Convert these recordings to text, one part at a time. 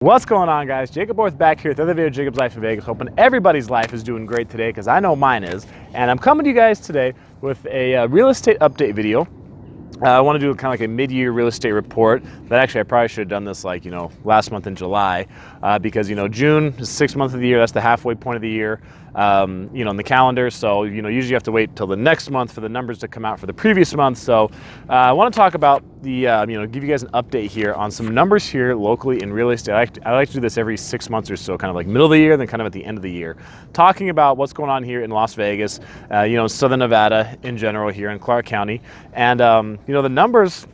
What's going on, guys? Jacoborth back here with another video of Jacob's Life in Vegas. Hoping everybody's life is doing great today, because I know mine is. And I'm coming to you guys today with a real estate update video. I want to do kind of like a mid-year real estate report. But actually, I probably should have done this like, last month in July, because, June is the 6th month of the year. That's the halfway point of the year, in the calendar. So, usually you have to wait till the next month for the numbers to come out for the previous month. So I want to talk about the, give you guys an update here on some numbers here locally in real estate. I like to do this every 6 months or so, kind of like middle of the year, then kind of at the end of the year, talking about what's going on here in Las Vegas, Southern Nevada in general here in Clark County. And, the numbers,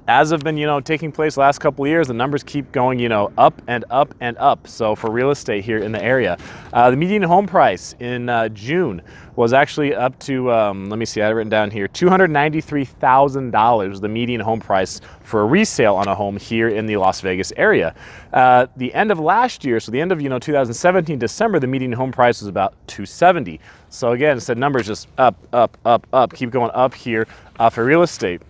as have been, taking place the last couple of years, the numbers keep going, up and up and up. So for real estate here in the area, the median home price in June was actually up to, let me see, I had it written down here, $293,000, the median home price for a resale on a home here in the Las Vegas area. The end of last year, so the end of, 2017, December, the median home price was about $270. So again, it said numbers just up, up, up, up, keep going up here for real estate.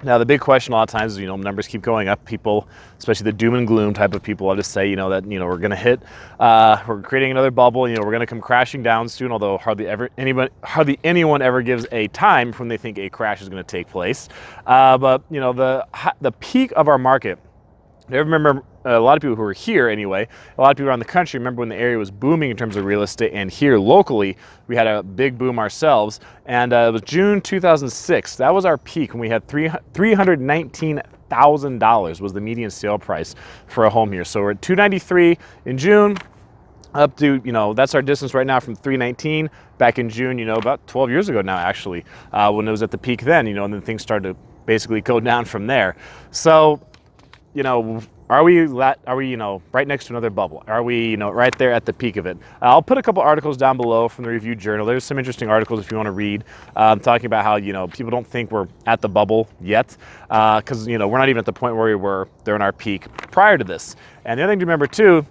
Now, the big question a lot of times is, numbers keep going up. People, especially the doom and gloom type of people, love to say, that, we're going to hit, we're creating another bubble, we're going to come crashing down soon, although hardly anyone ever gives a time when they think a crash is going to take place. But, the peak of our market, I remember a lot of people who were here anyway, a lot of people around the country remember when the area was booming in terms of real estate, and here locally we had a big boom ourselves, and it was June 2006. That was our peak when we had $319,000 was the median sale price for a home here. So we're at $293 in June, up to, that's our distance right now from $319 back in June, about 12 years ago now actually, when it was at the peak then, and then things started to basically go down from there. So, are we right next to another bubble? Are we, right there at the peak of it? I'll put a couple articles down below from the Review Journal. There's some interesting articles if you want to read, talking about how, people don't think we're at the bubble yet, because, we're not even at the point where we were during our peak prior to this. And the other thing to remember too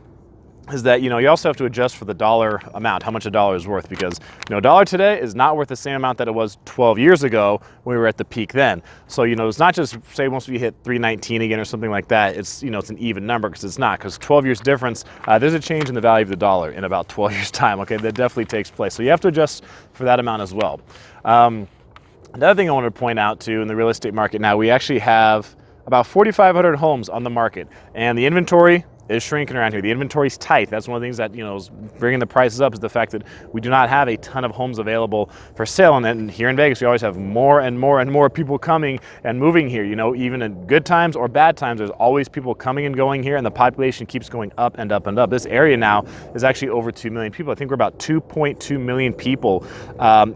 is that, you also have to adjust for the dollar amount, how much a dollar is worth, because, a dollar today is not worth the same amount that it was 12 years ago when we were at the peak then. So, it's not just, say, once we hit 319 again or something like that, it's, it's an even number, because it's not, because 12 years difference, there's a change in the value of the dollar in about 12 years time, okay? That definitely takes place. So you have to adjust for that amount as well. Another thing I want to point out too, in the real estate market now, we actually have about 4,500 homes on the market, and the inventory is shrinking around here. The inventory's tight. That's one of the things that, is bringing the prices up, is the fact that we do not have a ton of homes available for sale. And here in Vegas, we always have more and more and more people coming and moving here. Even in good times or bad times, there's always people coming and going here, and the population keeps going up and up and up. This area now is actually over 2 million people. I think we're about 2.2 million people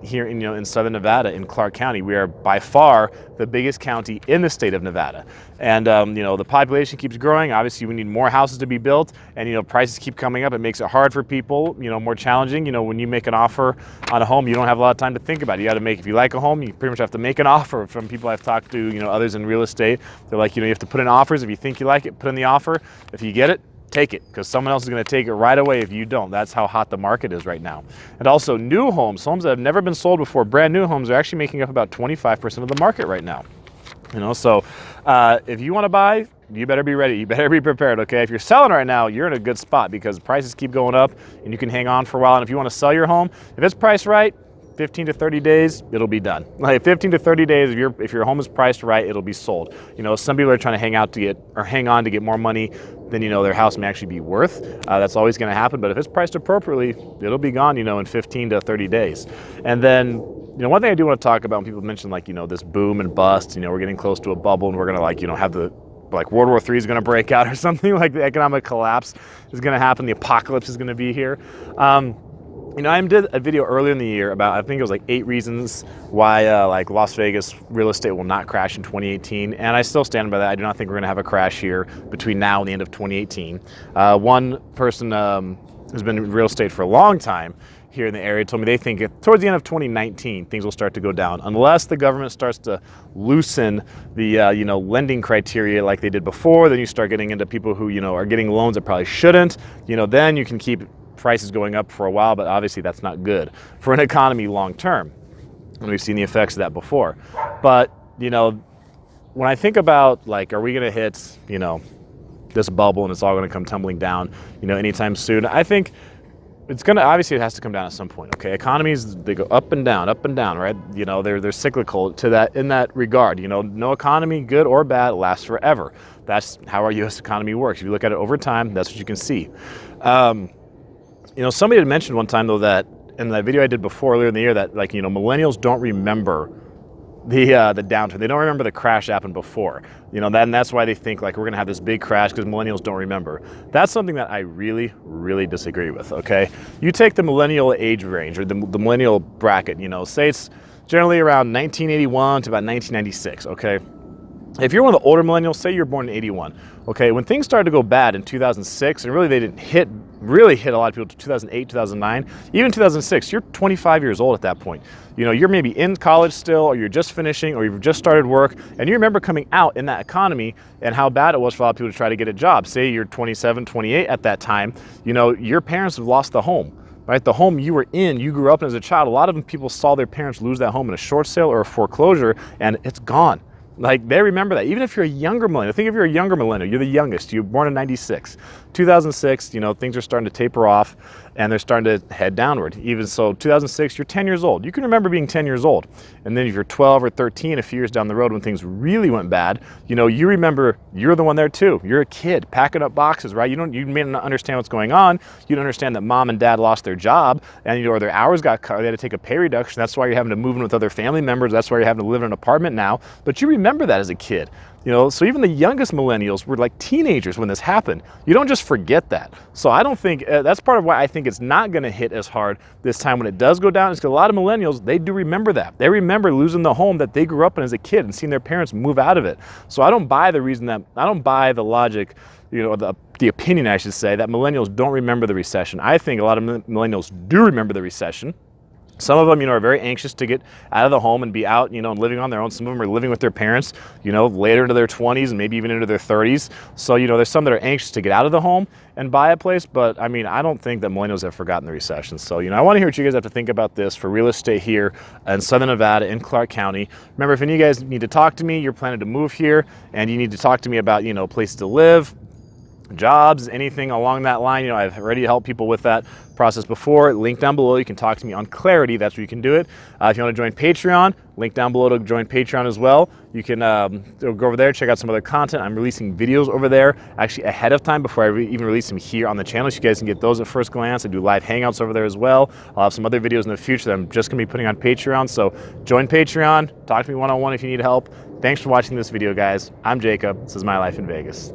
here in Southern Nevada, in Clark County. We are by far the biggest county in the state of Nevada. And, the population keeps growing. Obviously, we need more houses to be built, and, prices keep coming up. It makes it hard for people, more challenging. When you make an offer on a home, you don't have a lot of time to think about it. You got to make, if you like a home, you pretty much have to make an offer. From people I've talked to, others in real estate, they're like, you have to put in offers. If you think you like it, put in the offer. If you get it, take it, because someone else is going to take it right away if you don't. That's how hot the market is right now. And also new homes that have never been sold before, brand new homes, are actually making up about 25% of the market right now. So if you want to buy, you better be ready. You better be prepared, okay? If you're selling right now, you're in a good spot, because prices keep going up and you can hang on for a while. And if you want to sell your home, if it's priced right, 15 to 30 days, it'll be done. Like 15 to 30 days, if your home is priced right, it'll be sold. Some people are trying to hang on to get more money than, their house may actually be worth. That's always going to happen. But if it's priced appropriately, it'll be gone, in 15 to 30 days. And then, one thing I do want to talk about when people mention this boom and bust, we're getting close to a bubble, and we're going to have the, World War III is going to break out or something, like the economic collapse is going to happen. The apocalypse is going to be here. I did a video earlier in the year about, I think it was 8 reasons why Las Vegas real estate will not crash in 2018. And I still stand by that. I do not think we're going to have a crash here between now and the end of 2018. One person who's been in real estate for a long time here in the area told me they think towards the end of 2019, things will start to go down, unless the government starts to loosen the, lending criteria like they did before. Then you start getting into people who, are getting loans that probably shouldn't, then you can keep prices going up for a while, but obviously that's not good for an economy long term. And we've seen the effects of that before. But, when I think about, are we going to hit, this bubble and it's all going to come tumbling down, you know, anytime soon. I think it's going to, obviously it has to come down at some point. Okay. Economies, they go up and down, right? You know, they're cyclical to that, in that regard. You know, no economy, good or bad, lasts forever. That's how our US economy works. If you look at it over time, that's what you can see. You know, somebody had mentioned one time though that in that video I did before earlier in the year that, like, you know, millennials don't remember the downturn. They don't remember the crash happened before. You know, and that's why they think like we're gonna have this big crash because millennials don't remember. That's something that I really, really disagree with, okay? You take the millennial age range or the millennial bracket, you know, say it's generally around 1981 to about 1996, okay? If you're one of the older millennials, say you're born in 81, okay, when things started to go bad in 2006, and really they didn't really hit a lot of people to 2008, 2009, even 2006, you're 25 years old at that point. You know, you're maybe in college still, or you're just finishing, or you've just started work, and you remember coming out in that economy and how bad it was for a lot of people to try to get a job. Say you're 27, 28 at that time, you know, your parents have lost the home. Right, the home you were in, you grew up in as a child. A lot of them, people saw their parents lose that home in a short sale or a foreclosure, and it's gone. Like, they remember that. Even if you're a younger millennial, think if you're a younger millennial, you're the youngest, you're born in 96. 2006, you know, things are starting to taper off and they're starting to head downward. Even so, 2006, you're 10 years old. You can remember being 10 years old. And then if you're 12 or 13, a few years down the road when things really went bad, you know, you remember you're the one there too. You're a kid packing up boxes, right? You may not understand what's going on. You don't understand that mom and dad lost their job and, you know, or their hours got cut, or they had to take a pay reduction. That's why you're having to move in with other family members. That's why you're having to live in an apartment now. But you remember that as a kid. You know, so even the youngest millennials were like teenagers when this happened. You don't just forget that. So I don't think, that's part of why I think it's not gonna hit as hard this time when it does go down, is because a lot of millennials, they do remember that. They remember losing the home that they grew up in as a kid and seeing their parents move out of it. So I don't buy the logic, you know, the opinion I should say, that millennials don't remember the recession. I think a lot of millennials do remember the recession. Some of them, you know, are very anxious to get out of the home and be out, you know, and living on their own. Some of them are living with their parents, you know, later into their 20s and maybe even into their 30s. So, you know, there's some that are anxious to get out of the home and buy a place. But I mean, I don't think that millennials have forgotten the recession. So, you know, I want to hear what you guys have to think about this for real estate here in Southern Nevada, in Clark County. Remember, if any of you guys need to talk to me, you're planning to move here and you need to talk to me about, you know, places to live, jobs, anything along that line, you know, I've already helped people with that process before. Link down below, you can talk to me on Clarity. That's where you can do it. If you want to join Patreon, link down below to join Patreon as well. You can go over there, check out some other content. I'm releasing videos over there actually ahead of time before I even release them here on the channel, so you guys can get those at first glance. I do live hangouts over there as well. I'll have some other videos in the future that I'm just gonna be putting on Patreon. So join Patreon, talk to me one-on-one if you need help. Thanks for watching this video, guys. I'm Jacob. This is My Life in Vegas.